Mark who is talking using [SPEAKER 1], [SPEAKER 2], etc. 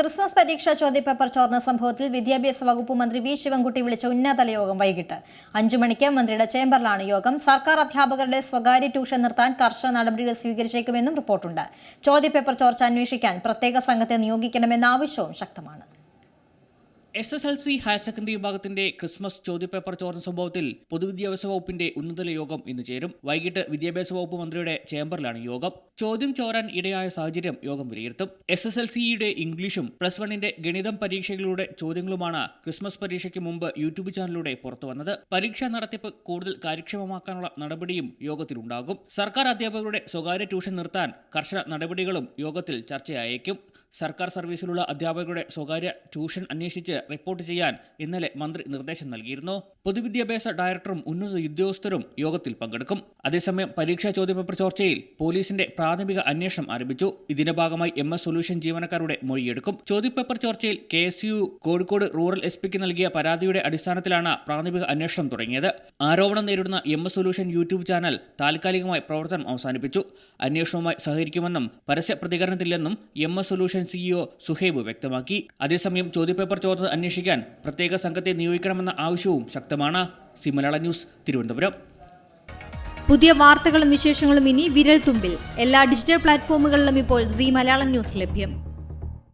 [SPEAKER 1] Christmas പരീക്ഷാ ചോദ്യപേപ്പർ ചോർന്ന സംഭവത്തിൽ വിദ്യാഭ്യാസ വകുപ്പ് മന്ത്രി വി ശിവൻകുട്ടി വിളിച്ച ഉന്നതതല യോഗം വൈകിട്ട് 5 മണിക്ക് മന്ത്രിയുടെ ചേംബറിലാണ് യോഗം. സർക്കാർ അധ്യാപകരുടെ സ്വകാര്യ ട്യൂഷൻ നിർത്താൻ കർശന നടപടികൾ സ്വീകരിച്ചേക്കുമെന്നും റിപ്പോർട്ടുണ്ട്. ചോദ്യപേപ്പർ ചോർച്ച അന്വേഷിക്കാൻ പ്രത്യേക സംഘത്തെ നിയോഗിക്കണമെന്ന ആവശ്യവും ശക്തമാണ്.
[SPEAKER 2] SSLC ഹയർ സെക്കൻഡറി വിഭാഗത്തിന്റെ ക്രിസ്മസ് ചോദ്യപേപ്പർ ചോർന്ന സംഭവത്തിൽ പൊതുവിദ്യാഭ്യാസ വകുപ്പിന്റെ ഉന്നതതല യോഗം ഇന്ന് ചേരും. വൈകിട്ട് വിദ്യാഭ്യാസ വകുപ്പ് മന്ത്രിയുടെ ചേംബറിലാണ് യോഗം. ചോദ്യം ചോരാൻ ഇടയായ സാഹചര്യം യോഗം വിലയിരുത്തും. SSLCയുടെ ഇംഗ്ലീഷും +1ന്റെ ഗണിതം പരീക്ഷകളുടെ ചോദ്യങ്ങളുമാണ് ക്രിസ്മസ് പരീക്ഷയ്ക്ക് മുമ്പ് യൂട്യൂബ് ചാനലിലൂടെ പുറത്തുവന്നത്. പരീക്ഷാ നടത്തിപ്പ് കൂടുതൽ കാര്യക്ഷമമാക്കാനുള്ള നടപടിയും യോഗത്തിലുണ്ടാകും. സർക്കാർ അധ്യാപകരുടെ സ്വകാര്യ ട്യൂഷൻ നിർത്താൻ കർശന നടപടികളും യോഗത്തിൽ ചർച്ചയായേക്കും. സർക്കാർ സർവീസിലുള്ള അധ്യാപകരുടെ സ്വകാര്യ ട്യൂഷൻ അന്വേഷിച്ച് റിപ്പോർട്ട് ചെയ്യാൻ ഇന്നലെ മന്ത്രി നിർദ്ദേശം നൽകിയിരുന്നു. പൊതുവിദ്യാഭ്യാസ ഡയറക്ടറും ഉന്നത ഉദ്യോഗസ്ഥരും യോഗത്തിൽ പങ്കെടുക്കും. അതേസമയം പരീക്ഷാ ചോദ്യപേപ്പർ ചോർച്ചയിൽ പോലീസിന്റെ പ്രാഥമിക അന്വേഷണം ആരംഭിച്ചു. ഇതിന്റെ ഭാഗമായി MS സൊല്യൂഷൻ ജീവനക്കാരുടെ മൊഴിയെടുക്കും. ചോദ്യപേപ്പർ ചോർച്ചയിൽ KSU കോഴിക്കോട് റൂറൽ SPക്ക് നൽകിയ പരാതിയുടെ അടിസ്ഥാനത്തിലാണ് പ്രാഥമിക അന്വേഷണം തുടങ്ങിയത്. ആരോപണം നേരിടുന്ന MS സൊല്യൂഷൻ യൂട്യൂബ് ചാനൽ താൽക്കാലികമായി പ്രവർത്തനം അവസാനിപ്പിച്ചു. അന്വേഷണവുമായി സഹകരിക്കുമെന്നും പരസ്യ പ്രതികരണത്തില്ലെന്നും MS സൊല്യൂഷൻ CEO സുഹൈബ് വ്യക്തമാക്കി. അതേസമയം ചോദ്യപേപ്പർ ചോർന്നത് അന്വേഷിക്കാൻ പ്രത്യേക സംഘത്തെ നിയോഗിക്കണമെന്ന ആവശ്യവും ശക്തമാണ്. മലയാളം ന്യൂസ്, തിരുവനന്തപുരം.
[SPEAKER 3] പുതിയ വാർത്തകളും വിശേഷങ്ങളും ഇനി വിരൽ തുമ്പിൽ. എല്ലാ ഡിജിറ്റൽ പ്ലാറ്റ്ഫോമുകളിലും ഇപ്പോൾ മലയാളം ന്യൂസ് ലഭ്യം.